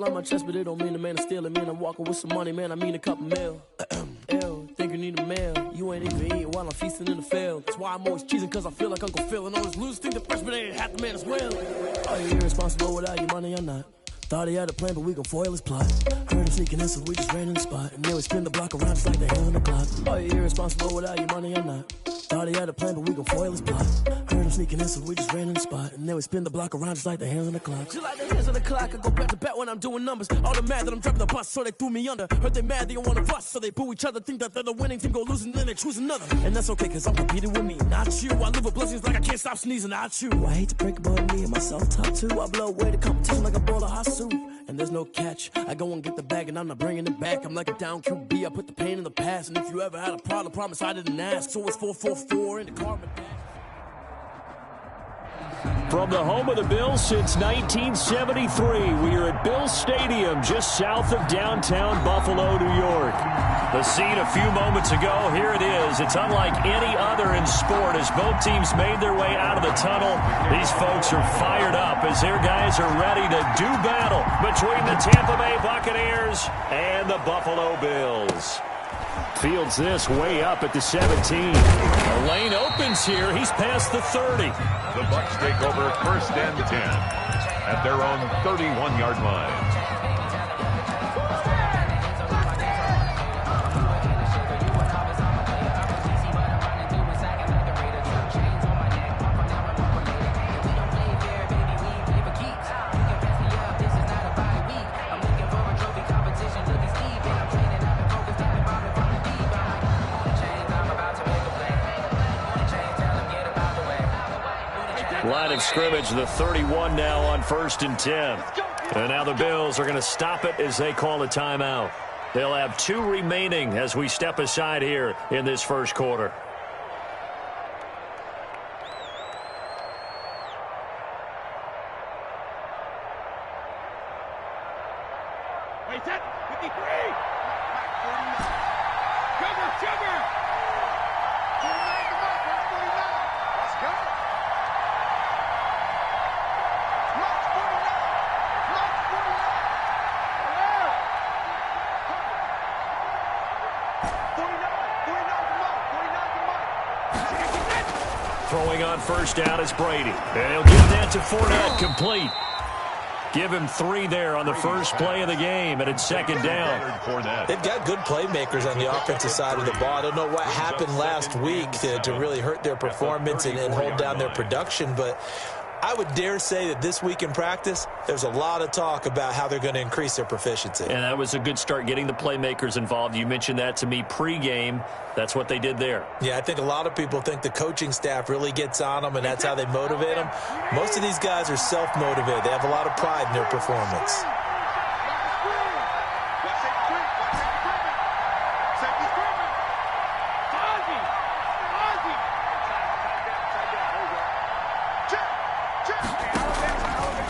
on my chest, but it don't mean the man is stealing. Man, I'm walking with some money, man, I mean a couple mil. Ew, think you need a meal. You ain't even eating while I'm feasting in the field. That's why I'm always cheesing, cause I feel like Uncle Phil. And all those losers think the freshman ain't half the man as well. Are you irresponsible without your money or not? Thought he had a plan, but we gon' foil his plot. Heard him sneaking in, so we just ran in the spot. And then we spin the block around just like the hand on the clock. Are you irresponsible without your money or not? Thought he had a plan, but we gon' foil his plot. Heard him sneaking in, so we just ran in the spot. And then we spin the block around just like the hands on the clock. Just like the hands on the clock, I go back to back when I'm doing numbers. All the mad that I'm driving the bus, so they threw me under. Heard they mad, they don't wanna bust, so they boo each other. Think that they're the winning team, go losing, then they choose another. And that's okay, cause I'm competing with me, not you. I live with blessings like I can't stop sneezing, not you. I hate to break it, but me and myself top two. I blow away the competition like a bowl of hot soup. And there's no catch. I go and get the bag and I'm not bringing it back. I'm like a down QB, I put the pain in the past. And if you ever had a problem, promise I didn't ask. So it's 444 in the carbon dash. From the home of the Bills since 1973, we are at Bills Stadium just south of downtown Buffalo, New York. The scene a few moments ago, here it is. It's unlike any other in sport as both teams made their way out of the tunnel. These folks are fired up as their guys are ready to do battle between the Tampa Bay Buccaneers and the Buffalo Bills. Fields this way up at the 17. The lane opens here. He's past the 30. The Bucs take over 1st and 10 at their own 31-yard line. Line of scrimmage, the 31 now on 1st and 10. And now the Bills are going to stop it as they call a timeout. They'll have 2 remaining as we step aside here in this first quarter. Wait, set, 53! Sugar! Let's go! Throwing on 1st down is Brady. And he'll give that to Fournette, complete. Give him 3 there on the first play of the game, and it's 2nd down. They've got good playmakers on the offensive side of the ball. I don't know what happened last week to really hurt their performance and hold down their production, but I would dare say that this week in practice, there's a lot of talk about how they're going to increase their proficiency. And that was a good start, getting the playmakers involved. You mentioned that to me pregame. That's what they did there. Yeah, I think a lot of people think the coaching staff really gets on them, and that's how they motivate them. Most of these guys are self-motivated. They have a lot of pride in their performance.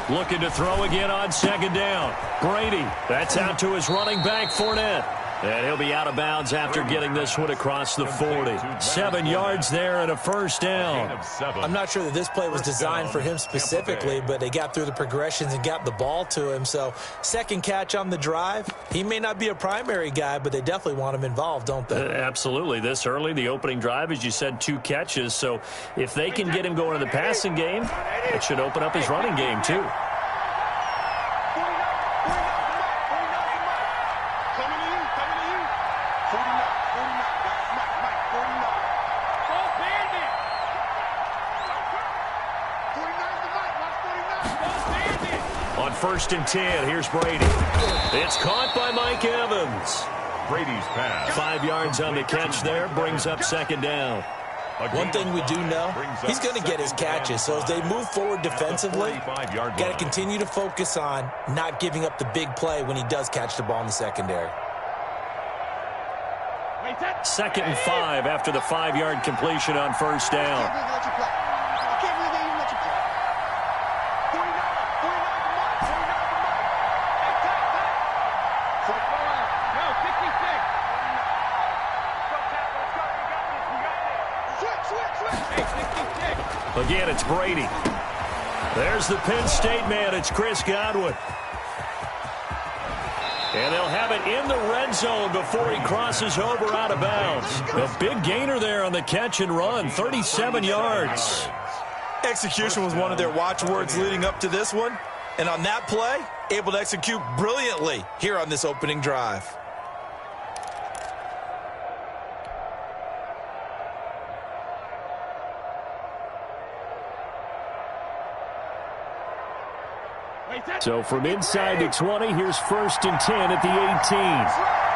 Looking to throw again on 2nd down. Brady, that's out to his running back, Fournette. And he'll be out of bounds after getting this one across the 40. 7 yards there and a 1st down. I'm not sure that this play was designed for him specifically, but they got through the progressions and got the ball to him. So 2nd catch on the drive. He may not be a primary guy, but they definitely want him involved, don't they? Absolutely. This early, the opening drive, as you said, 2 catches. So if they can get him going in the passing game, it should open up his running game too. On 1st and 10, here's Brady. It's caught by Mike Evans. Brady's pass. 5 yards on the catch there, brings up 2nd down. One thing we do know, he's going to get his catches. So as they move forward defensively, got to continue to focus on not giving up the big play when he does catch the ball in the secondary. 2nd and 5 after the 5-yard completion on 1st down. Again, it's Brady. There's the Penn State man. It's Chris Godwin. And they'll have it in the red zone before he crosses over out of bounds. A big gainer there on the catch and run, 37 yards. Execution was one of their watchwords leading up to this one. And on that play, able to execute brilliantly here on this opening drive. So from inside the 20, here's 1st and 10 at the 18.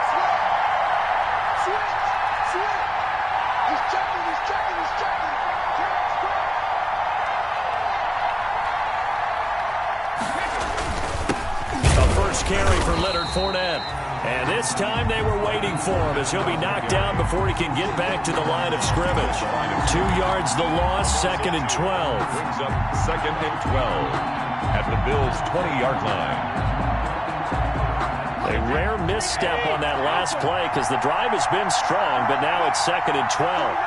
Carry for Leonard Fournette. And this time they were waiting for him as he'll be knocked down before he can get back to the line of scrimmage. 2 yards the loss, 2nd and 12. Brings up 2nd and 12 at the Bills' 20-yard line. A rare misstep on that last play because the drive has been strong, but now it's 2nd and 12.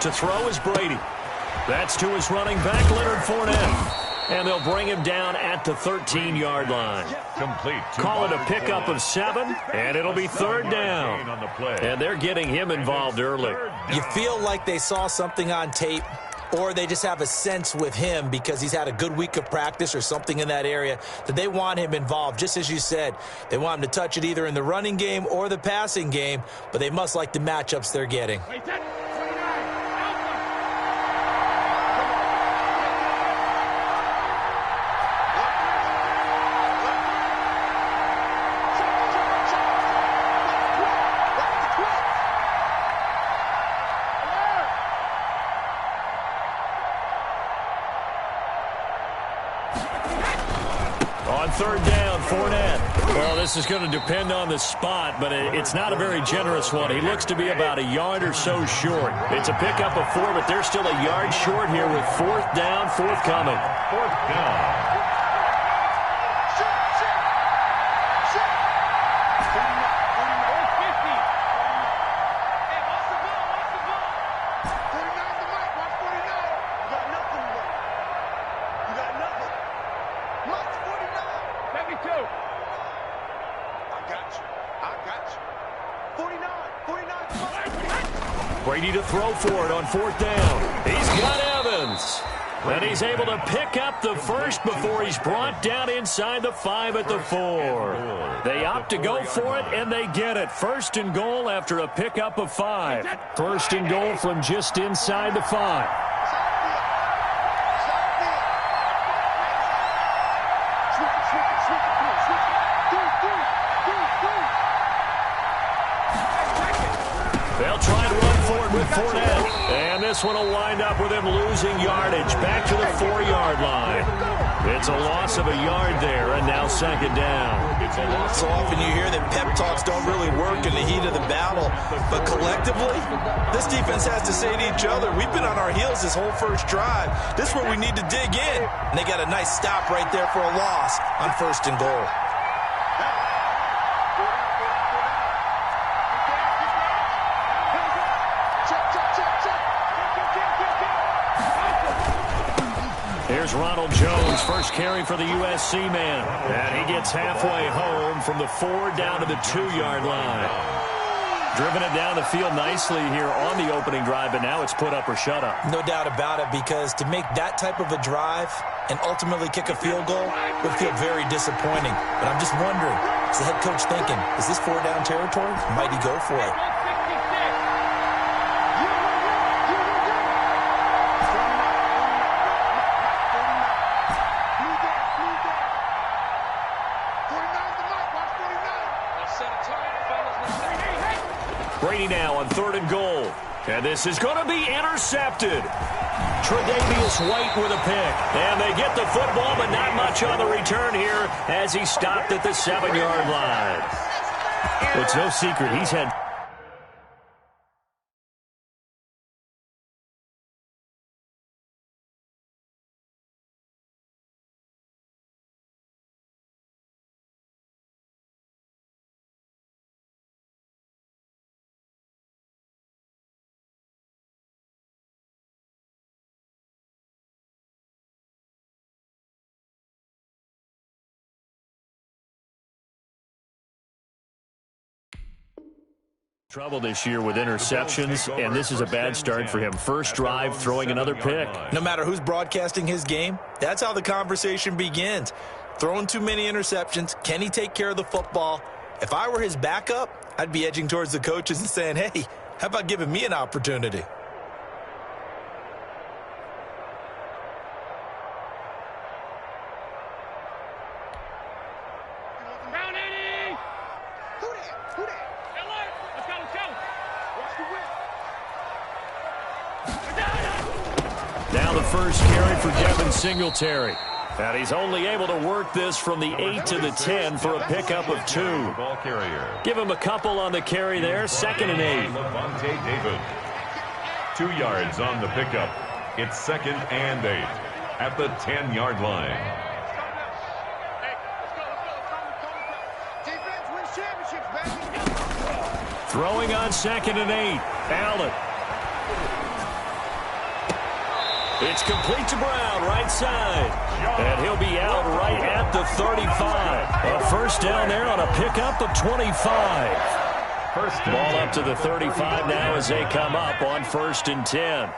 To throw is Brady. That's to his running back, Leonard Fournette. And they'll bring him down at the 13-yard line. Complete. Call it a pickup of 7, and it'll be 3rd down. And they're getting him involved early. You feel like they saw something on tape, or they just have a sense with him because he's had a good week of practice or something in that area that they want him involved. Just as you said, they want him to touch it either in the running game or the passing game, but they must like the matchups they're getting. On 3rd down, Fournette. Well, this is going to depend on the spot, but it's not a very generous one. He looks to be about a yard or so short. It's a pickup of 4, but they're still a yard short here with 4th down forthcoming. 4th down. Brady to throw for it on 4th down. He's got Evans. And he's able to pick up the first before he's brought down inside the 5 at the 4. They opt to go for it, and they get it. 1st and goal after a pickup of 5. 1st and goal from just inside the 5. They'll try to run forward with Fournette. And this one will wind up with him losing yardage back to the 4-yard line. It's a loss of a yard there, and now 2nd down. So often you hear that pep talks don't really work in the heat of the battle. But collectively, this defense has to say to each other, we've been on our heels this whole first drive. This is where we need to dig in. And they got a nice stop right there for a loss on 1st and goal. Here's Ronald Jones, first carry for the USC man. And he gets halfway home from the 4 down to the 2-yard line. Driven it down the field nicely here on the opening drive, but now it's put up or shut up. No doubt about it, because to make that type of a drive and ultimately kick a field goal would feel very disappointing. But I'm just wondering, is the head coach thinking, is this 4-down territory? Might he go for it? Brady now on 3rd and goal. And this is going to be intercepted. Tre'Davious White with a pick. And they get the football, but not much on the return here as he stopped at the 7-yard line. It's no secret he's had Trouble this year with interceptions, and this is a bad start for him. First drive, throwing another pick. No matter who's broadcasting his game, that's how the conversation begins. Throwing too many interceptions. Can he take care of the football? If I were his backup, I'd be edging towards the coaches and saying, hey, how about giving me an opportunity? Now the first carry for Devin Singletary. And he's only able to work this from the 8 to the 10 for a pickup of 2. Ball carrier. Give him a couple on the carry there, 2nd and 8. Levante David. 2 yards on the pickup. It's 2nd and 8 at the 10-yard line. Throwing on 2nd and 8. Allen. It's complete to Brown, right side. And he'll be out right at the 35. A first down there on a pickup of 25. Ball up to the 35 now as they come up on 1st and 10.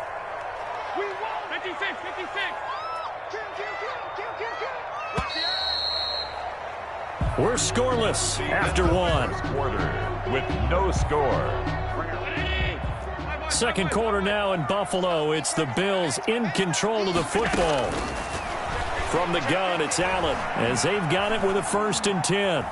We're scoreless after 1. Quarter with no score. Second quarter now in Buffalo. It's the Bills in control of the football. From the gun, it's Allen as they've got it with a 1st and 10.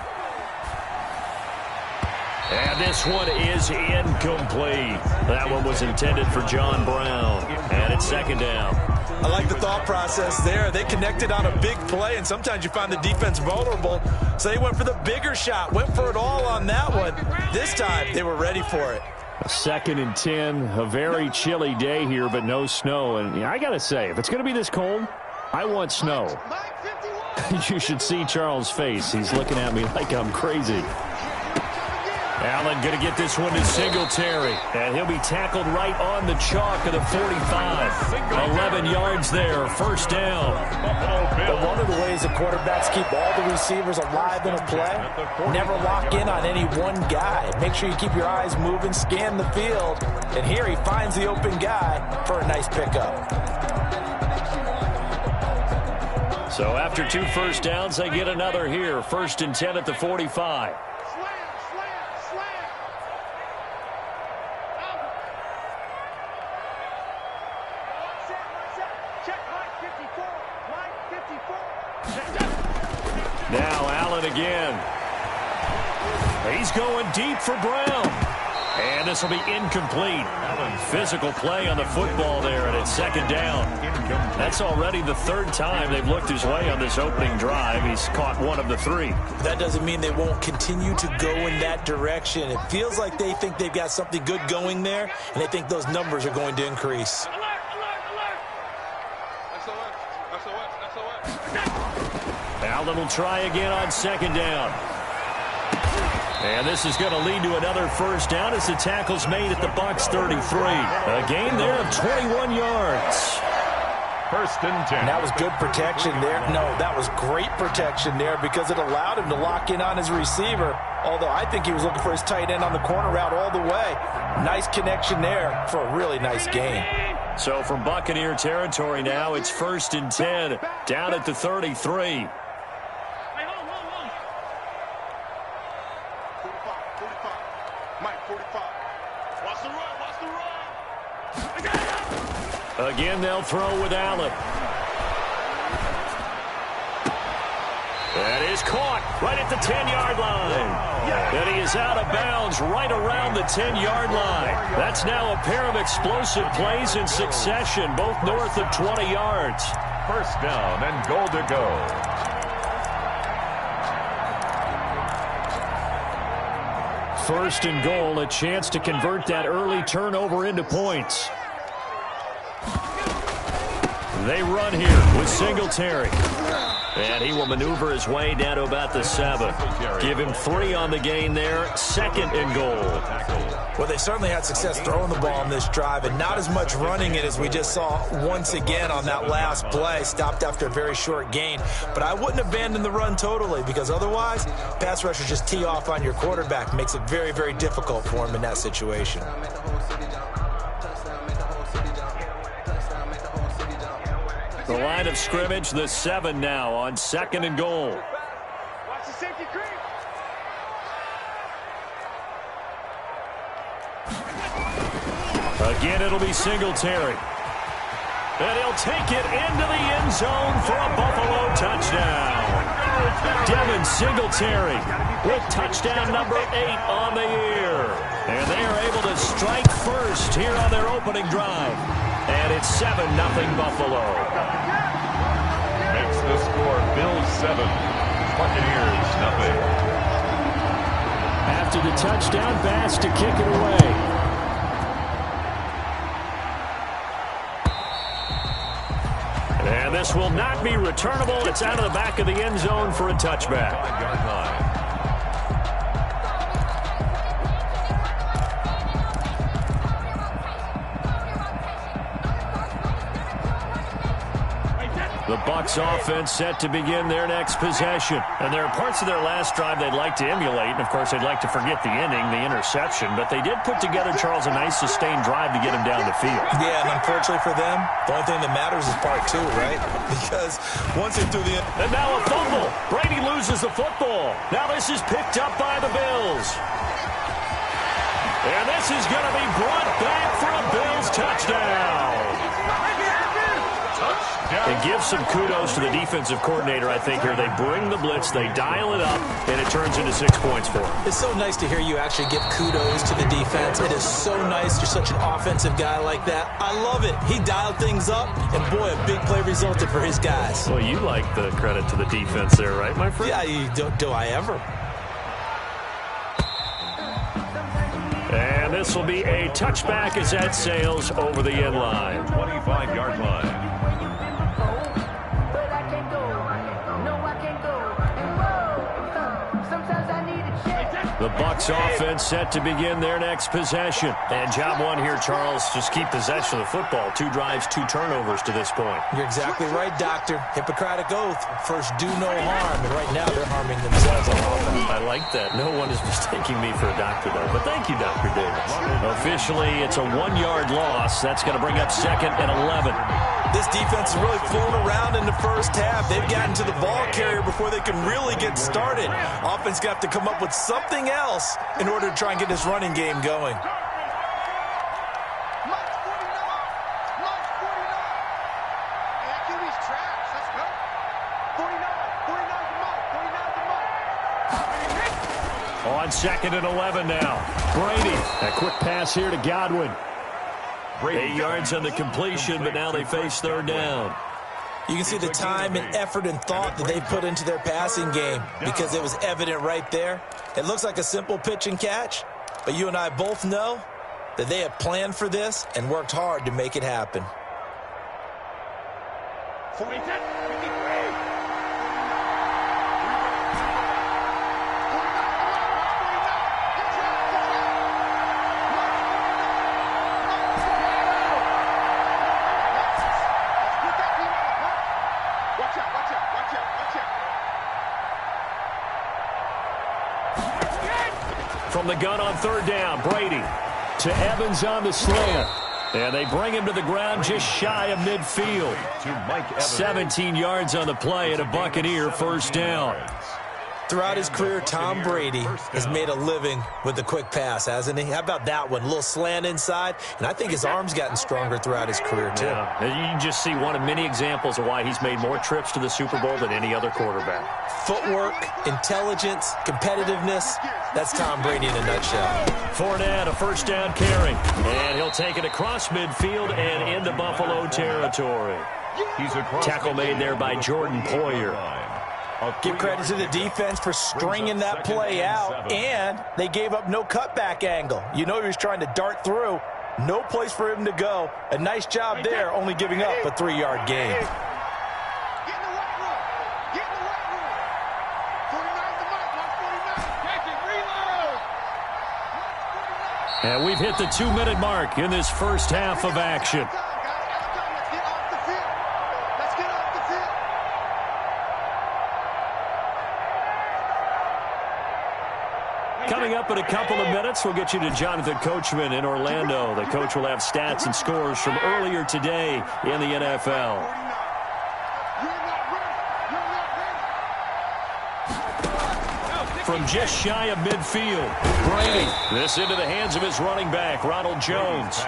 And this one is incomplete. That one was intended for John Brown. And it's 2nd down. I like the thought process there. They connected on a big play, and sometimes you find the defense vulnerable. So they went for the bigger shot, went for it all on that one. This time, they were ready for it. 2nd and 10, a very chilly day here, but no snow. And I got to say, if it's going to be this cold, I want snow. You should see Charles' face. He's looking at me like I'm crazy. Allen going to get this one to Singletary. And he'll be tackled right on the chalk of the 45. 11 yards there, 1st down. But one of the ways the quarterbacks keep all the receivers alive in a play, never lock in on any one guy. Make sure you keep your eyes moving, scan the field. And here he finds the open guy for a nice pickup. So after 2 first downs, they get another here. 1st and 10 at the 45. Now Allen again. He's going deep for Brown. And this will be incomplete. Physical play on the football there, and it's 2nd down. That's already the 3rd time they've looked his way on this opening drive. He's caught 1 of the 3. That doesn't mean they won't continue to go in that direction. It feels like they think they've got something good going there, and they think those numbers are going to increase. Allen will try again on 2nd down. And this is going to lead to another 1st down as the tackle's made at the Bucs 33. A gain there of 21 yards. 1st and 10. And that was good protection there. No, that was great protection there because it allowed him to lock in on his receiver. Although I think he was looking for his tight end on the corner route all the way. Nice connection there for a really nice gain. So from Buccaneer territory now, it's 1st and 10 down at the 33. Again, they'll throw with Allen. That is caught right at the 10-yard line. And he is out of bounds right around the 10-yard line. That's now a pair of explosive plays in succession, both north of 20 yards. 1st down and goal to go. First and goal, a chance to convert that early turnover into points. They run here with Singletary. And he will maneuver his way down to about the 7. Give him 3 on the gain there. 2nd and goal. Well, they certainly had success throwing the ball in this drive, and not as much running it as we just saw once again on that last play. Stopped after a very short gain. But I wouldn't abandon the run totally, because otherwise, pass rushers just tee off on your quarterback. Makes it very, very difficult for him in that situation. The line of scrimmage, the 7 now on 2nd and goal. Watch the safety creep. Again, it'll be Singletary. And he'll take it into the end zone for a Buffalo touchdown. Devin Singletary with touchdown number 8 on the year. And they are able to strike first here on their opening drive. And it's 7-0 Buffalo. Makes the score Bills 7, Buccaneers nothing. After the touchdown, Bass to kick it away. And this will not be returnable. It's out of the back of the end zone for a touchback. 5-yard line. The Bucs offense set to begin their next possession. And there are parts of their last drive they'd like to emulate. And, of course, they'd like to forget the ending, the interception. But they did put together, Charles, a nice sustained drive to get him down the field. Yeah, and unfortunately for them, the only thing that matters is part 2, right? Because once they threw the... And now a fumble. Brady loses the football. Now this is picked up by the Bills. And this is going to be brought back for a Bills touchdown. And give some kudos to the defensive coordinator, I think, here. They bring the blitz, they dial it up, and it turns into 6 points for them. It's so nice to hear you actually give kudos to the defense. It is so nice. You're such an offensive guy like that. I love it. He dialed things up, and boy, a big play resulted for his guys. Well, you like the credit to the defense there, right, my friend? Yeah, do I ever? And this will be a touchback as that sails over the end line. 25-yard line. The Bucs offense set to begin their next possession. And job 1 here, Charles, just keep possession of the football. 2 drives, 2 turnovers to this point. You're exactly right, Doctor. Hippocratic oath. First, do no harm. And right now, they're harming themselves on offense. I like that. No one is mistaking me for a doctor, though. But thank you, Dr. Davis. Officially, it's a 1-yard loss. That's going to bring up 2nd and 11. This defense is really fooling around in the first half. They've gotten to the ball carrier before they can really get started. Offense got to come up with something else in order to try and get this running game going. On 2nd and 11 now. Brady, a quick pass here to Godwin. 8 yards on the completion, but now they face 3rd down. You can see the time and effort and thought that they put into their passing game because it was evident right there. It looks like a simple pitch and catch, but you and I both know that they have planned for this and worked hard to make it happen. From the gun on 3rd down, Brady to Evans on the slant. And they bring him to the ground just shy of midfield. 17 yards on the play and a Buccaneer 1st down. Throughout his career, Tom Brady has made a living with the quick pass, hasn't he? How about that one? A little slant inside, and I think his arm's gotten stronger throughout his career, too. Yeah. You can just see one of many examples of why he's made more trips to the Super Bowl than any other quarterback. Footwork, intelligence, competitiveness, that's Tom Brady in a nutshell. Fournette, a 1st down carry, and he'll take it across midfield and into Buffalo territory. Tackle made there by Jordan Poyer. Give credit to the defense for stringing that play out, and they gave up no cutback angle. You know he was trying to dart through. No place for him to go. A nice job there, only giving up a 3-yard gain. And we've hit the 2-minute mark in this first half of action. Coming up in a couple of minutes, we'll get you to Jonathan Coachman in Orlando. The coach will have stats and scores from earlier today in the NFL. From just shy of midfield, Brady. This into the hands of his running back, Ronald Jones.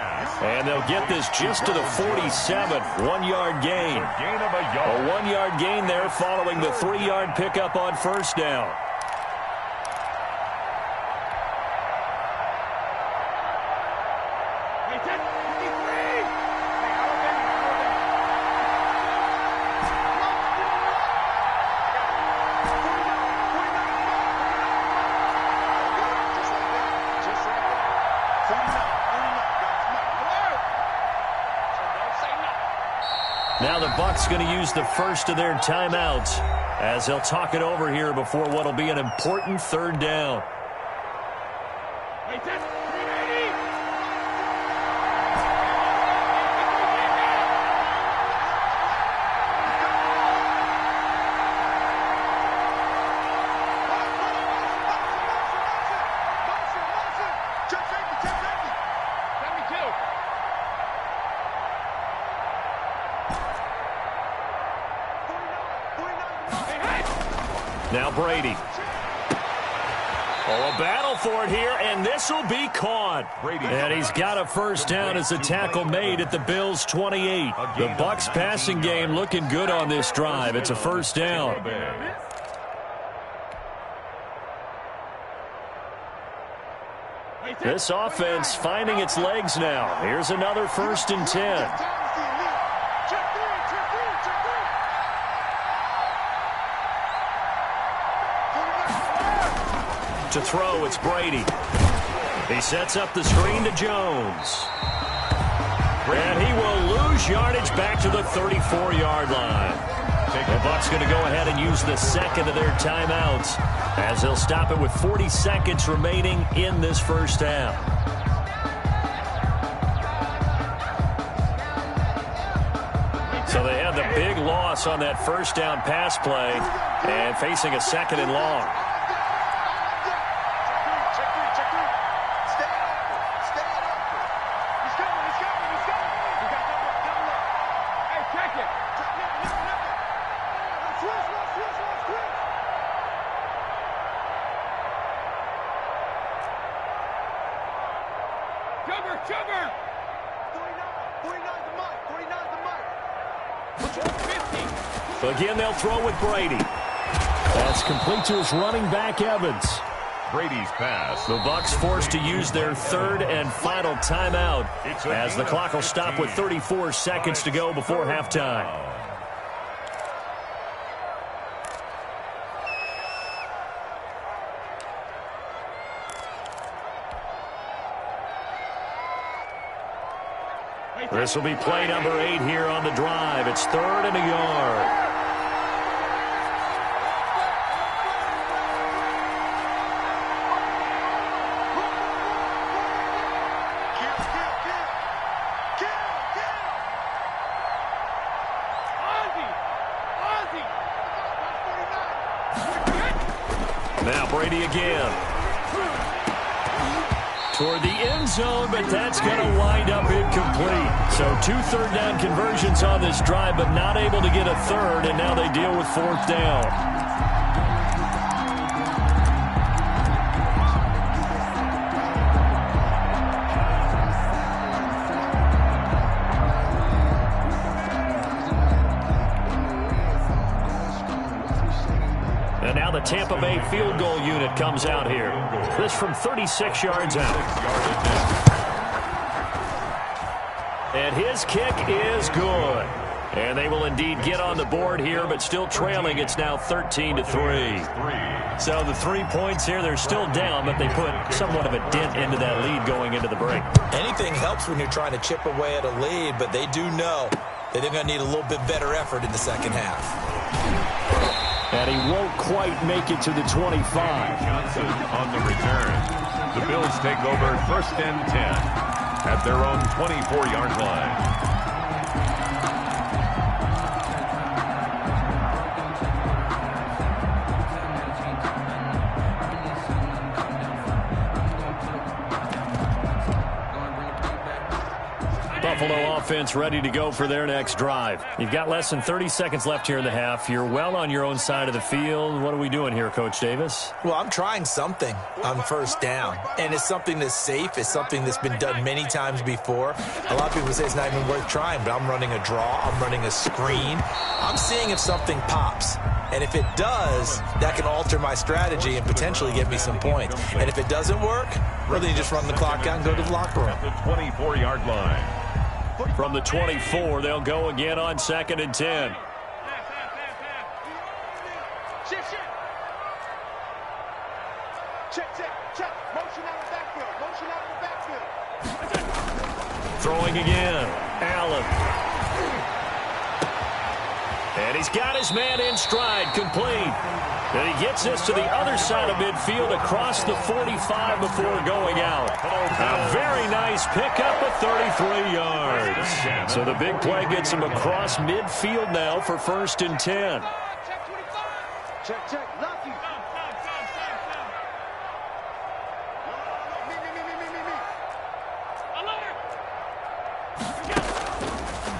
And they'll get this just to the 47. 1-yard gain. A 1-yard gain there following the 3-yard pickup on first down. Now the Bucs going to use the first of their timeouts as they'll talk it over here before what will be an important third down. Now Brady. Oh, a battle for it here, and this will be caught. And he's got a first down as the tackle made at the Bills' 28. The Bucs passing game looking good on this drive. It's a first down. This offense finding its legs now. Here's another 1st and 10. To throw, it's Brady. He sets up the screen to Jones. And he will lose yardage back to the 34-yard line. The Bucs going to go ahead and use the second of their timeouts as they'll stop it with 40 seconds remaining in this first half. So they had the big loss on that first down pass play and facing a 2nd and long. Again, they'll throw with Brady. That's complete to his running back, Evans. Brady's pass. The Bucs forced to use their 3rd and final timeout as the clock will stop with 34 seconds to go before halftime. This will be play number 8 here on the drive. It's 3rd and a yard. Now Brady again. Toward the end zone, but that's going to wind up incomplete. So 2 third down conversions on this drive, but not able to get a third, and now they deal with 4th down. And now the Tampa Bay field goal unit comes out here. This from 36 yards out. And his kick is good. And they will indeed get on the board here, but still trailing. It's now 13-3. So the 3 points here, they're still down, but they put somewhat of a dent into that lead going into the break. Anything helps when you're trying to chip away at a lead, but they do know that they're going to need a little bit better effort in the second half. And he won't quite make it to the 25. Johnson on the return. The Bills take over 1st and 10 at their own 24-yard line. Buffalo offense ready to go for their next drive. You've got less than 30 seconds left here in the half. You're well on your own side of the field. What are we doing here, Coach Davis? Well, I'm trying something on 1st down, and it's something that's safe. It's something that's been done many times before. A lot of people say it's not even worth trying, but I'm running a draw. I'm running a screen. I'm seeing if something pops. And if it does, that can alter my strategy and potentially get me some points. And if it doesn't work, well, then you just run the clock out and go to the locker room. At the 24-yard line. From the 24, they'll go again on 2nd and 10. Check. Motion out of the backfield. Throwing again. Allen. And he's got his man in stride, complete. And he gets this to the other side of midfield across the 45 before going out. A very nice pickup of 33 yards. So the big play gets him across midfield now for 1st and 10. Check. Lucky.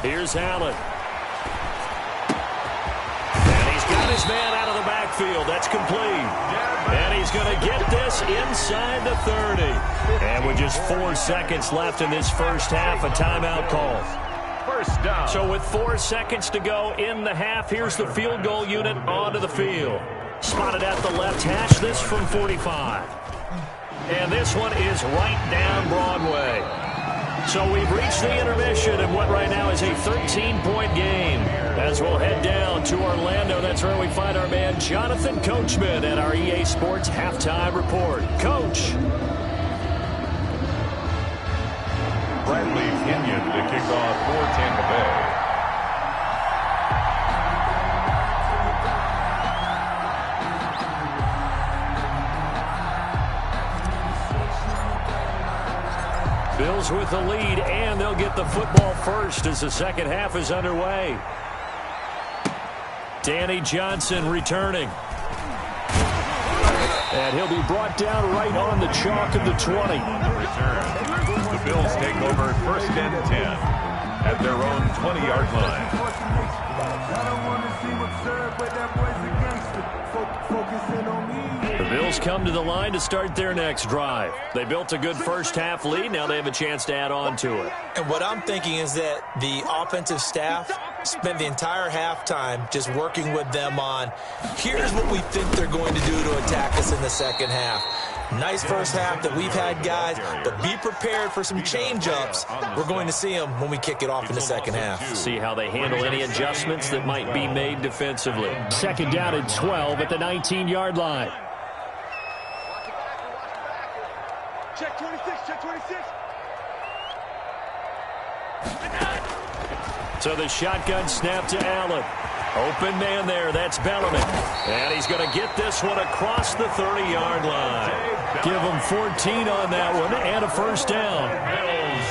Here's Allen. His man out of the backfield. That's complete. And he's going to get this inside the 30. And with just 4 seconds left in this first half, a timeout call. First down. So with 4 seconds to go in the half, here's the field goal unit onto the field. Spotted at the left hash, this from 45. And this one is right down Broadway. So we've reached the intermission in what right now is a 13-point game. As we'll head down to Orlando, that's where we find our man Jonathan Coachman at our EA Sports Halftime Report. Coach. Bradley Kenyon to kick off for Tampa Bay. Bills with the lead, and they'll get the football first as the second half is underway. Danny Johnson returning. And he'll be brought down right on the chalk of the 20. Return. The Bills take over 1st and 10 at their own 20-yard line. The Bills come to the line to start their next drive. They built a good first half lead. Now they have a chance to add on to it. And what I'm thinking is that the offensive staff spent the entire halftime just working with them on, here's what we think they're going to do to attack us in the second half. Nice first half that we've had, guys, but be prepared for some change-ups. We're going to see them when we kick it off in the second half. See how they handle any adjustments that might be made defensively. 2nd down and 12 at the 19-yard line. Check 26. So the shotgun snap to Allen. Open man there. That's Bellamy. And he's going to get this one across the 30-yard line. Give him 14 on that one and a first down.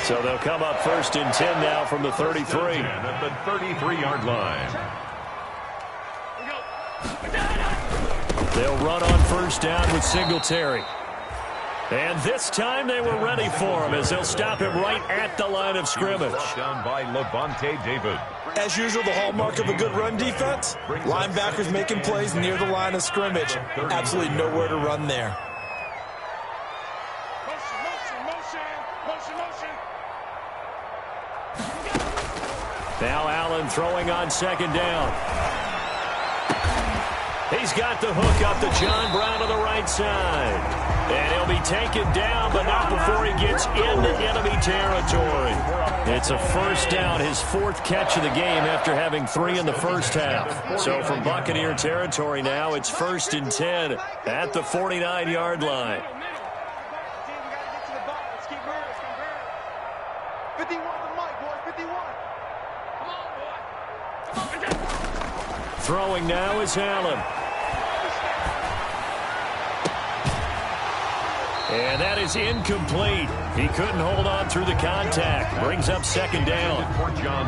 So they'll come up 1st and 10 now from the 33. At the 33-yard line. They'll run on 1st down with Singletary. And this time they were ready for him as they'll stop him right at the line of scrimmage. Down by Levante David. As usual, the hallmark of a good run defense, linebackers making plays near the line of scrimmage. Absolutely nowhere to run there. Now Allen throwing on 2nd down. He's got the hook up to John Brown on the right side. And he'll be taken down, but not before he gets into enemy territory. It's a first down, his 4th catch of the game after having 3 in the first half. So from Buccaneer territory now, it's 1st and 10 at the 49-yard line. 51 the mic, boy, 51. Throwing now is Allen. And that is incomplete. He couldn't hold on through the contact. Brings up second down.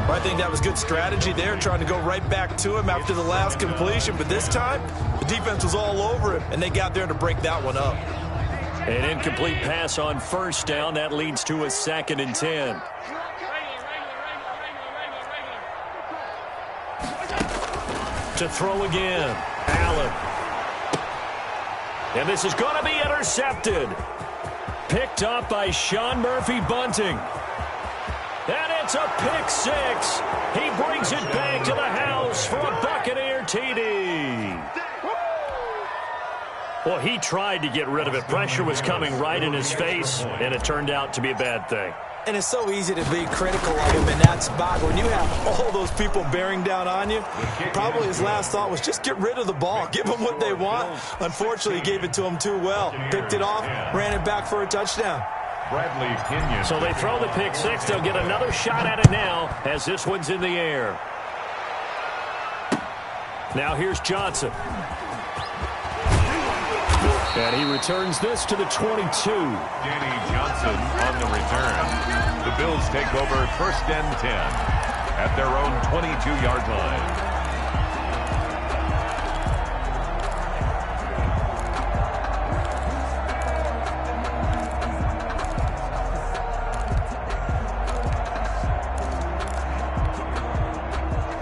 I think that was good strategy there, trying to go right back to him after the last completion. But this time, the defense was all over him, and they got there to break that one up. An incomplete pass on first down. That leads to a 2nd and 10. To throw again. Allen. And this is going to be intercepted. Picked up by Sean Murphy-Bunting. And it's a pick 6. He brings it back to the house for a Buccaneer TD. Well, he tried to get rid of it. Pressure was coming right in his face, and it turned out to be a bad thing. And it's so easy to be critical of him in that spot. When you have all those people bearing down on you, probably his last thought was just get rid of the ball. Give them what they want. Unfortunately, he gave it to them too well. Picked it off, ran it back for a touchdown. Bradley Pinion. So they throw the pick 6. They'll get another shot at it now as this one's in the air. Now here's Johnson. And he returns this to the 22. Danny Johnson on the return. The Bills take over 1st and 10 at their own 22-yard line.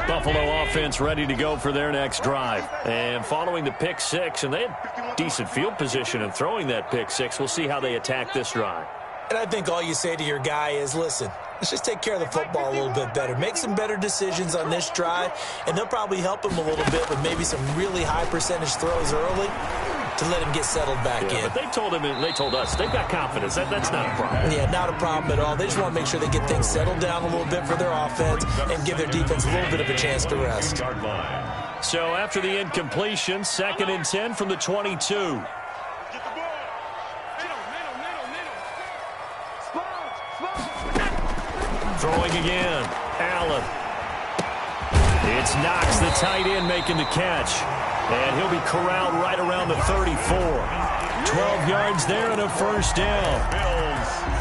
Buffalo offense ready to go for their next drive. And following the pick 6, and they had decent field position in throwing that pick 6. We'll see how they attack this drive. And I think all you say to your guy is, listen, let's just take care of the football a little bit better. Make some better decisions on this drive, and they'll probably help him a little bit with maybe some really high percentage throws early to let him get settled back in. But they told him, and they told us, they've got confidence. That's not a problem. Yeah, not a problem at all. They just want to make sure they get things settled down a little bit for their offense and give their defense a little bit of a chance to rest. So after the incompletion, 2nd and 10 from the 22. Throwing again. Allen. It's Knox, the tight end, making the catch. And he'll be corralled right around the 34. 12 yards there and a 1st down.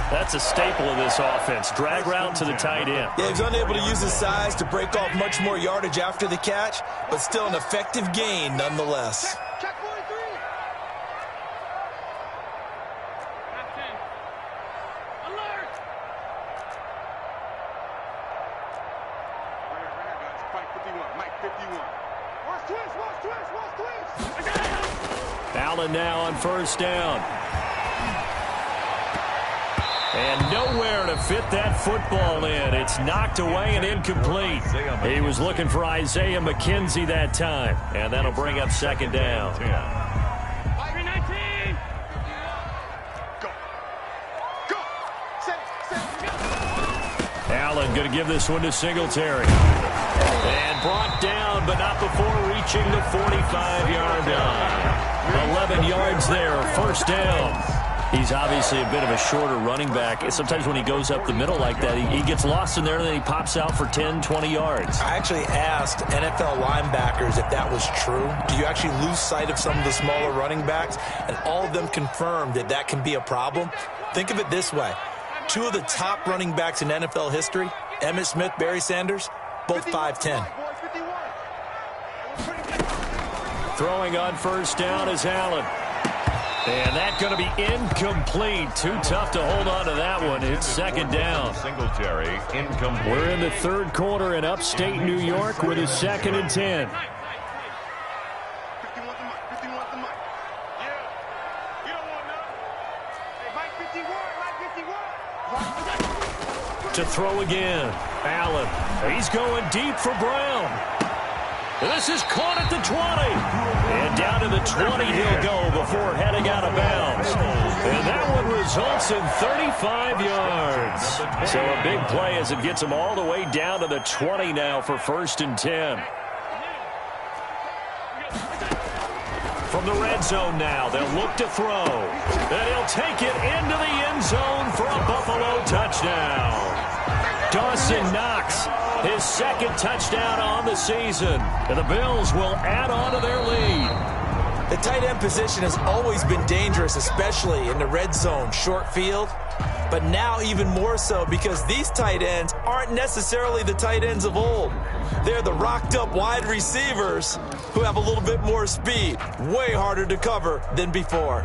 That's a staple of this offense. Drag route to the tight end. Yeah, he's unable to use his size to break off much more yardage after the catch, but still an effective gain nonetheless. Check 43. Alert. Right here, guys. Mike 51. Watch twist. Allen now on 1st down. And nowhere to fit that football in. It's knocked away and incomplete. He was looking for Isaiah McKenzie that time. And that'll bring up 2nd down. 319. Go. Set. Allen going to give this one to Singletary. And brought down, but not before reaching the 45-yard line. 11 yards there, 1st down. He's obviously a bit of a shorter running back. Sometimes when he goes up the middle like that, he gets lost in there, and then he pops out for 10, 20 yards. I actually asked NFL linebackers if that was true. Do you actually lose sight of some of the smaller running backs? And all of them confirmed that that can be a problem. Think of it this way. 2 of the top running backs in NFL history, Emmitt Smith, Barry Sanders, both 5'10". Throwing on 1st down is Allen. And that's going to be incomplete. Too tough to hold on to that one. It's 2nd down. Singletary, incomplete. We're in the 3rd quarter in upstate New York with a 2nd and 10. 51 the mic. Yeah. You don't want none. Hey, Mike 51. To throw again. Allen. He's going deep for Brown. And this is caught at the 20. And down to the 20 he'll go before heading out of bounds. And that one results in 35 yards. So a big play as it gets him all the way down to the 20 now for 1st and 10. From the red zone now, they'll look to throw. And he'll take it into the end zone for a Buffalo touchdown. Dawson Knox, his 2nd touchdown on the season. And the Bills will add on to their lead. The tight end position has always been dangerous, especially in the red zone, short field. But now even more so because these tight ends aren't necessarily the tight ends of old. They're the rocked-up wide receivers who have a little bit more speed. Way harder to cover than before.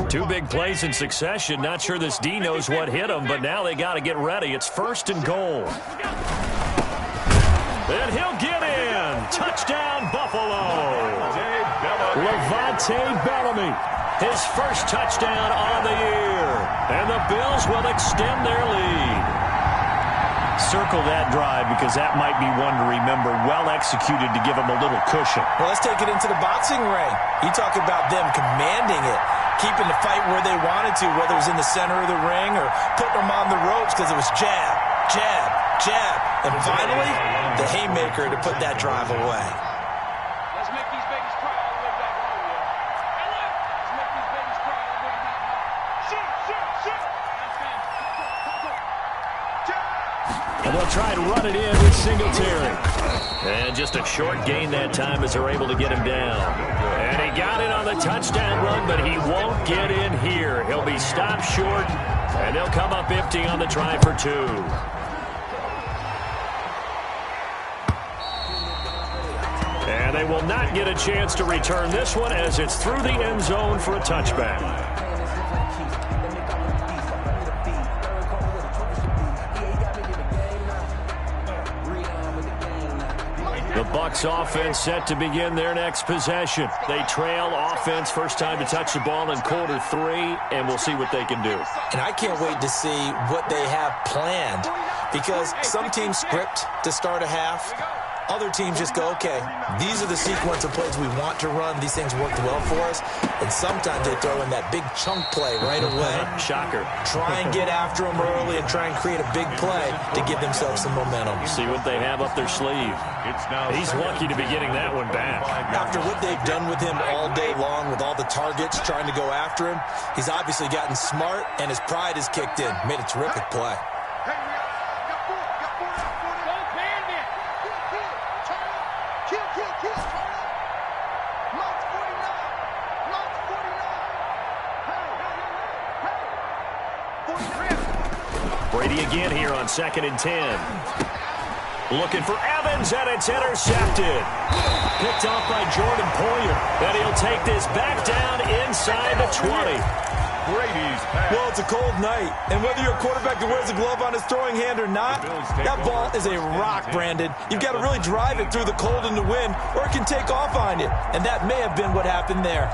Two big plays in succession. Not sure this D knows what hit him, but now they got to get ready. It's 1st and goal. And he'll get in. Touchdown, Buffalo. Levante Bellamy, his first touchdown on the year. And the Bills will extend their lead. Circle that drive because that might be one to remember. Well executed to give them a little cushion. Well, let's take it into the boxing ring. You talk about them commanding it, keeping the fight where they wanted to, whether it was in the center of the ring or putting them on the ropes because it was jab, jab, jab. And finally, the haymaker to put that drive away. Let's make these babies cry all the way back home, yo. Let's make these babies cry all the way back home. Shoot, shoot, shoot. And they'll try to run it in with Singletary. And just a short gain that time as they're able to get him down. And he got it on the touchdown run, but he won't get in here. He'll be stopped short, and they'll come up empty on the try for 2. And they will not get a chance to return this one as it's through the end zone for a touchback. The Bucs offense set to begin their next possession. They trail offense, first time to touch the ball in Q3, and we'll see what they can do. And I can't wait to see what they have planned because some teams script to start a half. Other teams just go, okay, these are the sequence of plays we want to run. These things worked well for us. And sometimes they throw in that big chunk play right away. Shocker. Try and get after them early and try and create a big play to give themselves some momentum. See what they have up their sleeve. He's lucky to be getting that one back. After what they've done with him all day long with all the targets trying to go after him, he's obviously gotten smart and his pride has kicked in. Made a terrific play. Brady again here on 2nd and 10. Looking for Evans, and it's intercepted. Picked off by Jordan Poyer. And he'll take this back down inside the 20. Brady's pass. Well, it's a cold night, and whether you're a quarterback that wears a glove on his throwing hand or not, that ball is a rock, Brandon. You've got to really drive it through the cold and the wind, or it can take off on you. And that may have been what happened there.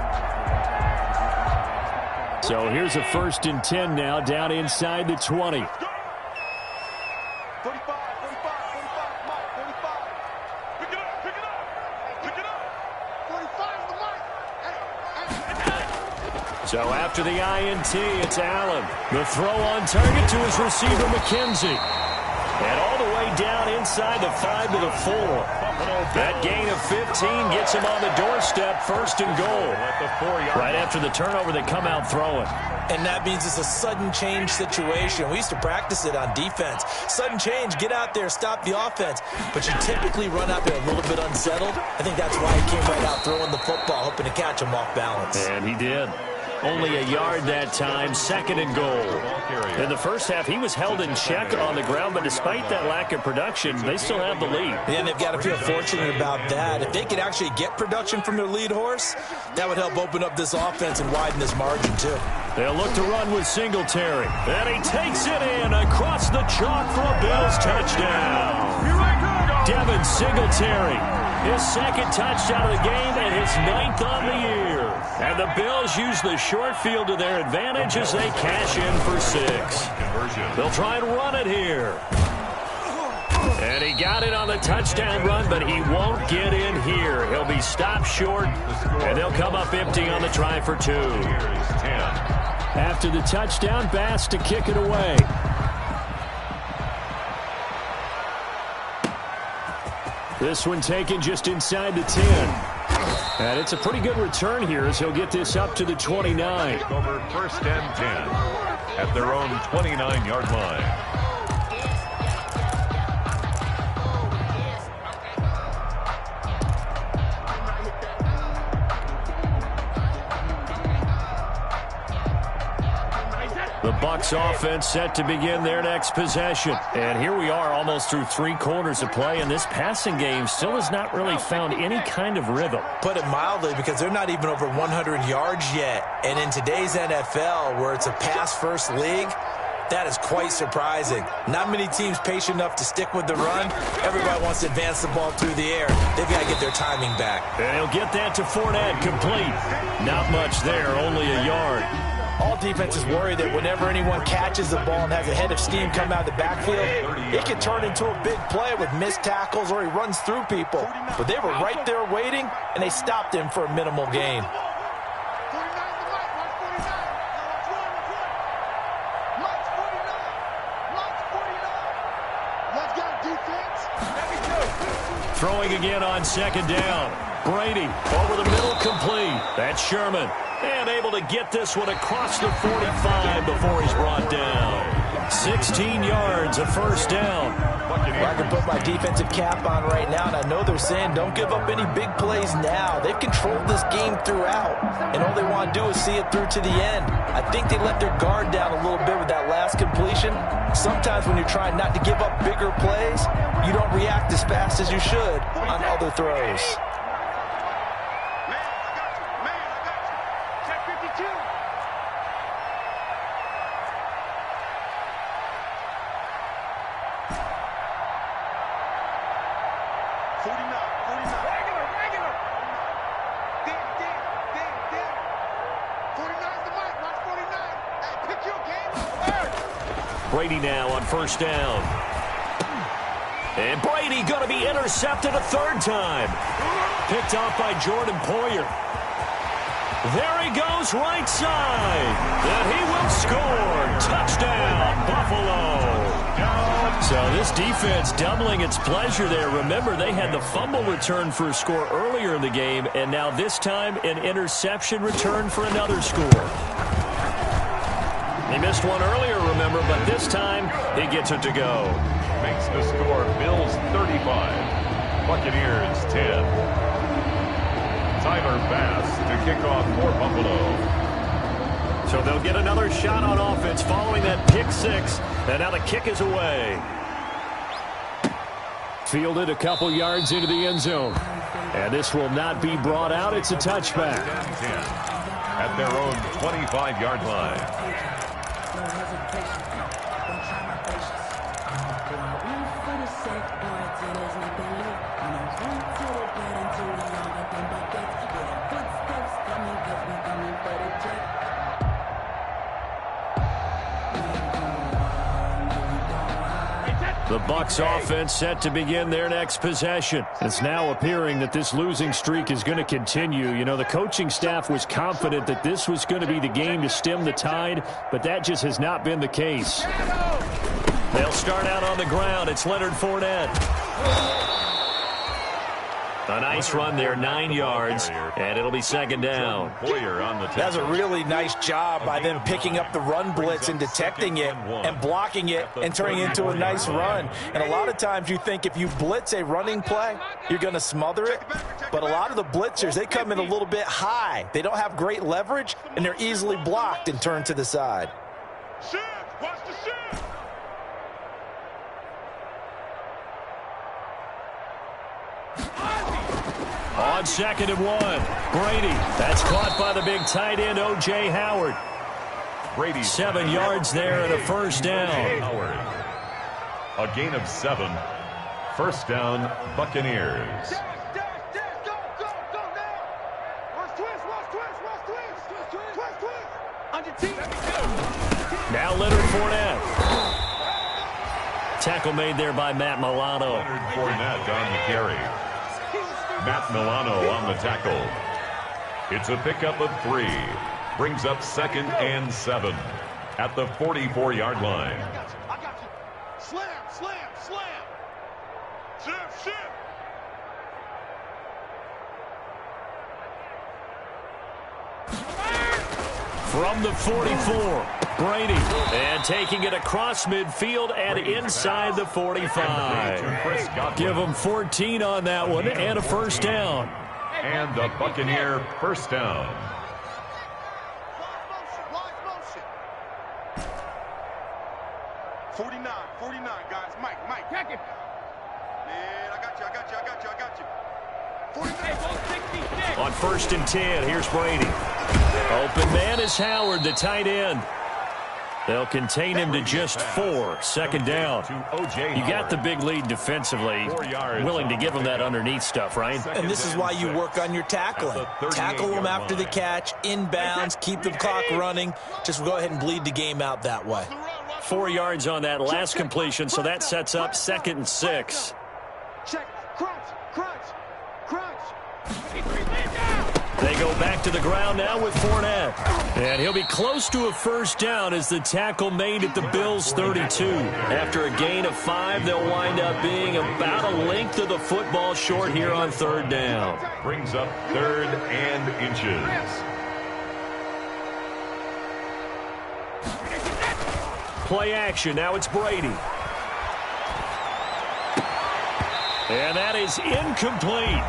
So here's a 1st and 10 now, down inside the 20. 45, 45, 45, Mike, 45. Pick it up, pick it up, pick it up. 45 is the mic. So after the INT, it's Allen. The throw on target to his receiver, McKenzie. And all the way down inside the 5 to the 4. That gain of 15 gets him on the doorstep, 1st and goal. Right after the turnover, they come out throwing. And that means it's a sudden change situation. We used to practice it on defense. Sudden change, get out there, stop the offense. But you typically run out there a little bit unsettled. I think that's why he came right out throwing the football, hoping to catch him off balance. And he did. Only a yard that time, 2nd and goal. In the first half, he was held in check on the ground, but despite that lack of production, they still have the lead. And they've got to feel fortunate about that. If they could actually get production from their lead horse, that would help open up this offense and widen this margin, too. They'll look to run with Singletary. And he takes it in across the chalk for a Bills touchdown. Devin Singletary, his 2nd touchdown of the game and his 9th on the year. And the Bills use the short field to their advantage as they cash in for 6. They'll try and run it here. And he got it on the touchdown run, but he won't get in here. He'll be stopped short, and they'll come up empty on the try for 2. After the touchdown, Bass to kick it away. This one taken just inside the 10. And it's a pretty good return here as he'll get this up to the 29. Over 1st and 10 at their own 29-yard line. The Bucs offense set to begin their next possession. And here we are almost through 3 quarters of play, and this passing game still has not really found any kind of rhythm. Put it mildly, because they're not even over 100 yards yet. And in today's NFL, where it's a pass-first league, that is quite surprising. Not many teams patient enough to stick with the run. Everybody wants to advance the ball through the air. They've got to get their timing back. And he'll get that to Fournette, complete. Not much there, only a yard. All defenses worry that whenever anyone catches the ball and has a head of steam come out of the backfield, it can turn into a big play with missed tackles or he runs through people. But they were right there waiting, and they stopped him for a minimal gain. Throwing again on 2nd down. Brady over the middle, complete. That's Sherman. And able to get this one across the 45 before he's brought down. 16 yards, a 1st down. I can put my defensive cap on right now, and I know they're saying don't give up any big plays now. They've controlled this game throughout, and all they want to do is see it through to the end. I think they let their guard down a little bit with that last completion. Sometimes when you're trying not to give up bigger plays, you don't react as fast as you should on other throws. Brady now on 1st down. And Brady going to be intercepted a 3rd time. Picked off by Jordan Poyer. There he goes, right side. And he will score. Touchdown, Buffalo. So this defense doubling its pleasure there. Remember, they had the fumble return for a score earlier in the game, and now this time an interception return for another score. He missed one earlier, remember, but this time he gets it to go. Makes the score Bills 35, Buccaneers 10. Tyler Bass to kick off for Buffalo. So they'll get another shot on offense following that pick 6, and now the kick is away. Fielded a couple yards into the end zone. And this will not be brought out. It's a touchback. 10 at their own 25-yard line. The Bucs offense set to begin their next possession. It's now appearing that this losing streak is going to continue. You know, the coaching staff was confident that this was going to be the game to stem the tide, but that just has not been the case. They'll start out on the ground. It's Leonard Fournette. A nice run there, 9 yards, and it'll be 2nd down. That's a really nice job by them picking up the run blitz and detecting it and blocking it and turning it into a nice run. And a lot of times you think if you blitz a running play, you're going to smother it. But a lot of the blitzers, they come in a little bit high. They don't have great leverage, and they're easily blocked and turned to the side. Watch the shift. On 2nd and 1, Brady. That's caught by the big tight end, O.J. Howard. Brady 7 yards there and a 1st down. Howard. A gain of 7. 1st down, Buccaneers. Now Leonard Fournette. Tackle made there by Matt Milano. Leonard Fournette on the carry. Matt Milano on the tackle. It's a pickup of 3. Brings up 2nd and 7 at the 44-yard line. I got you. Slam, slam, slam. Shift, shift. From the 44, Brady. And taking it across midfield and inside the 45. Give them 14 on that one and a first down. And the Buccaneer first down. Motion. 49, guys. Mike. Check it. Man, I got you. 49. 66. On 1st and 10, here's Brady. Open man is Howard, the tight end. They'll contain him to just 4. Second down. You got the big lead defensively. Willing to give him that underneath stuff, right? And this is why you work on your tackling. Tackle them after the catch, inbounds, keep the clock running. Just go ahead and bleed the game out that way. 4 yards on that last completion, so that sets up 2nd and 6. Check. Crunch. They go back to the ground now with Fournette. And he'll be close to a first down as the tackle made at the Bills' 32. After a gain of 5, they'll wind up being about a length of the football short here on 3rd down. Brings up 3rd and inches. Play action. Now it's Brady. And that is incomplete.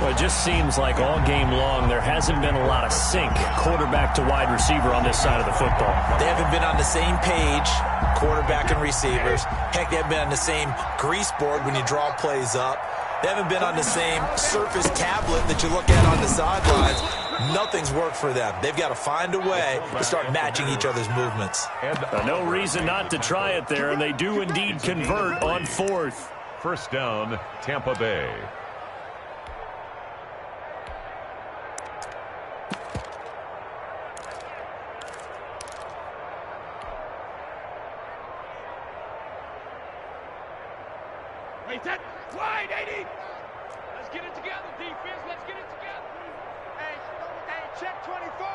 Well, it just seems like all game long there hasn't been a lot of sync quarterback to wide receiver on this side of the football. They haven't been on the same page, quarterback and receivers. Heck, they haven't been on the same grease board when you draw plays up. They haven't been on the same Surface tablet that you look at on the sidelines. Nothing's worked for them. They've got to find a way to start matching each other's movements. No reason not to try it there, and they do indeed convert on 4th. First down, Tampa Bay. Wait, that wide, 80. Let's get it together, defense. Let's get it together. Hey, check 24.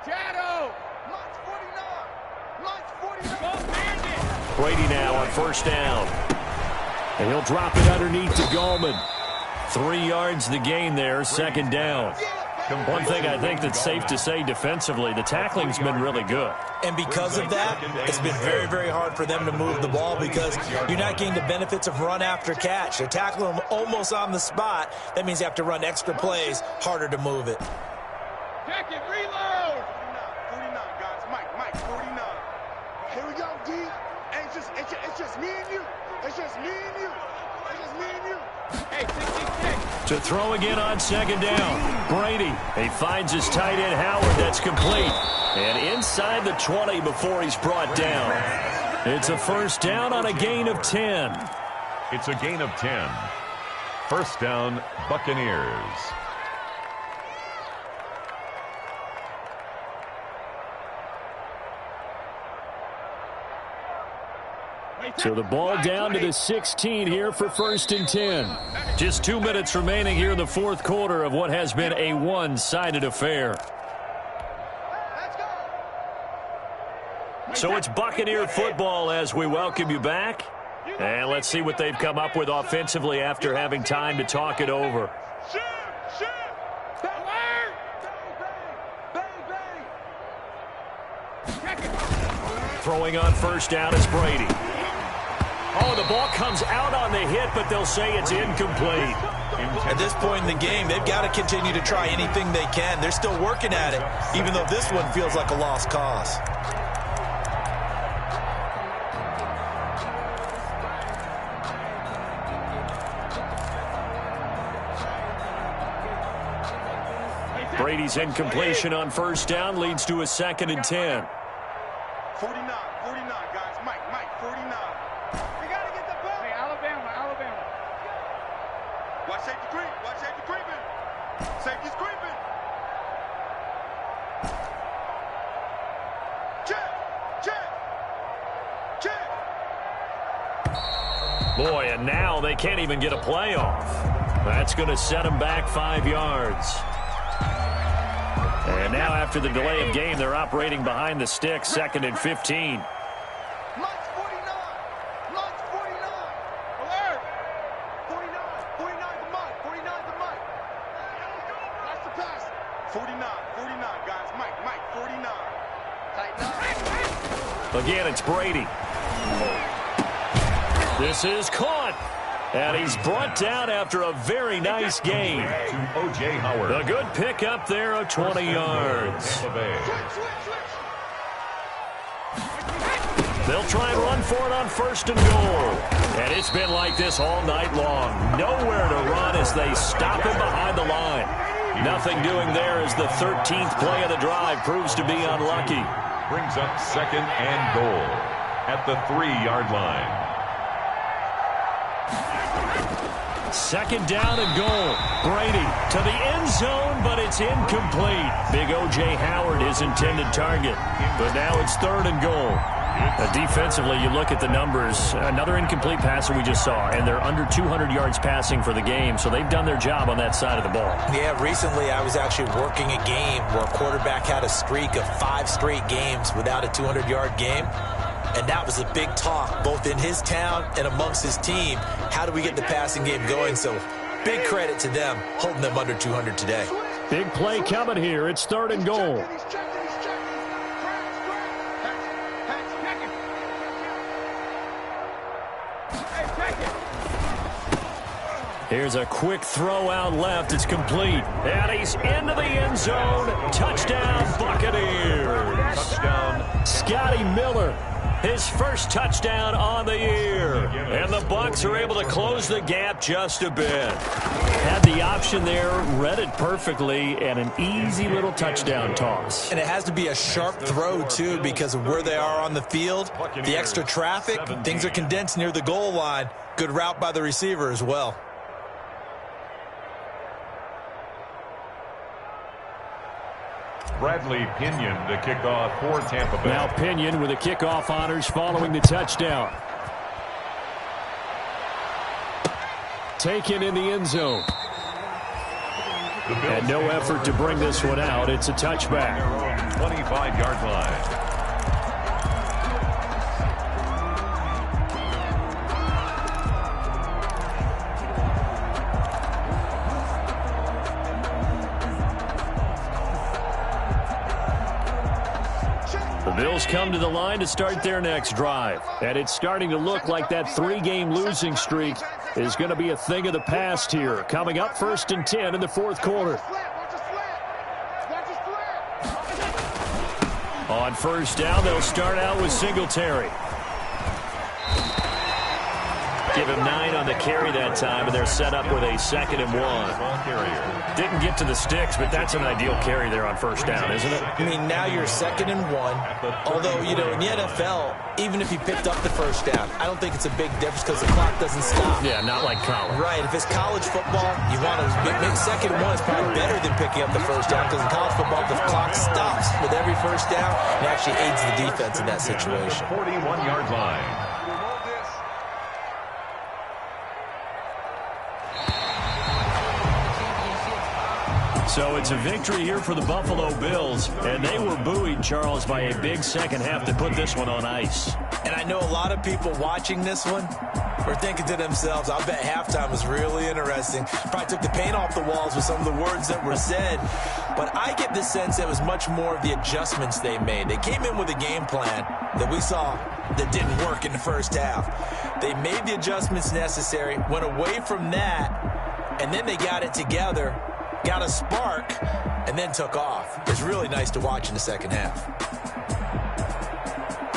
Shadow. Lunch 49. Go, Bandit. Brady now on 1st down. And he'll drop it underneath to Gallman. 3 yards the gain there, 2nd down. One thing I think that's safe to say defensively, the tackling's been really good. And because of that, it's been very, very hard for them to move the ball because you're not getting the benefits of run after catch. They're tackling them almost on the spot. That means you have to run extra plays, harder to move it. Check it, reload. 49, guys. Mike, 49. Here we go, D. Hey, it's just me and you. It's just me and you. Hey, 66. To throw again on 2nd down. Brady, he finds his tight end Howard. That's complete. And inside the 20 before he's brought down. It's a first down on a gain of 10. It's a gain of 10. First down, Buccaneers. So the ball down to the 16 here for 1st and 10. Just 2 minutes remaining here in the 4th quarter of what has been a one-sided affair. So it's Buccaneer football as we welcome you back. And let's see what they've come up with offensively after having time to talk it over. Throwing on 1st down is Brady. Oh, the ball comes out on the hit, but they'll say it's incomplete. At this point in the game, they've got to continue to try anything they can. They're still working at it, even though this one feels like a lost cause. Brady's incompletion on 1st down leads to a 2nd and 10. 49, guys. Mike, 49. We got to get the ball. Hey, Alabama. Watch safety creeping. Safety's creeping. Check. Boy, and now they can't even get a play off. That's going to set them back 5 yards. And now after the delay of game, they're operating behind the stick, 2nd and 15. Lunch 49. Alert. 49 to Mike. Watch the pass. 49, guys. Mike, 49. Again, it's Brady. This is caught. And he's brought down after a very nice game. To O.J. Howard. A good pickup there of 20 yards. They'll try and run for it on 1st and goal. And it's been like this all night long. Nowhere to run as they stop him behind the line. Nothing doing there as the 13th play of the drive proves to be unlucky. Brings up 2nd and goal at the 3-yard line. 2nd down and goal. Brady to the end zone, but it's incomplete. Big O.J. Howard, his intended target. But now it's 3rd and goal. Defensively, you look at the numbers. Another incomplete passer we just saw, and they're under 200 yards passing for the game, so they've done their job on that side of the ball. Yeah, recently I was actually working a game where a quarterback had a streak of 5 straight games without a 200-yard game. And that was a big talk, both in his town and amongst his team. How do we get the passing game going? So big credit to them, holding them under 200 today. Big play coming here. It's 3rd and goal. Here's a quick throw out left. It's complete. And he's into the end zone. Touchdown, Buccaneers. Touchdown. Scotty Miller, his first touchdown on the year. And the Bucs are able to close the gap just a bit. Had the option there, read it perfectly, and an easy little touchdown toss. And it has to be a sharp throw, too, because of where they are on the field. The extra traffic, things are condensed near the goal line. Good route by the receiver as well. Bradley Pinion to kick off for Tampa Bay. Now Pinion with the kickoff honors following the touchdown. Taken in the end zone. And no effort to bring this one out. It's a touchback. 25-yard line. Bills come to the line to start their next drive. And it's starting to look like that 3-game losing streak is going to be a thing of the past here. Coming up 1st and 10 in the 4th quarter. On 1st down, they'll start out with Singletary. Give him 9 on the carry that time, and they're set up with a 2nd and 1. Didn't get to the sticks, but that's an ideal carry there on 1st down, isn't it? I mean, now you're 2nd and 1. Although, you know, in the NFL, even if he picked up the 1st down, I don't think it's a big difference because the clock doesn't stop. Yeah, not like college. Right. If it's college football, you want to make 2nd and 1 is probably better than picking up the 1st down because in college football, the clock stops with every 1st down. It actually aids the defense in that situation. 41-yard line. So it's a victory here for the Buffalo Bills, and they were buoyed, Charles, by a big second half to put this one on ice. And I know a lot of people watching this one were thinking to themselves, I bet halftime was really interesting. Probably took the paint off the walls with some of the words that were said. But I get the sense it was much more of the adjustments they made. They came in with a game plan that we saw that didn't work in the 1st half. They made the adjustments necessary, went away from that, and then they got it together. Got a spark, and then took off. It was really nice to watch in the 2nd half.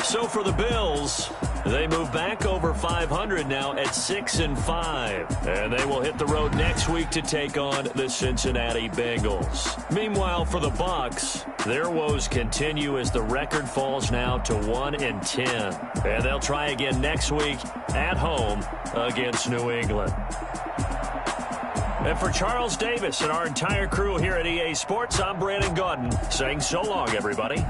So for the Bills, they move back over 500 now at 6-5. And they will hit the road next week to take on the Cincinnati Bengals. Meanwhile, for the Bucs, their woes continue as the record falls now to 1-10. And they'll try again next week at home against New England. And for Charles Davis and our entire crew here at EA Sports, I'm Brandon Gaudin saying so long, everybody.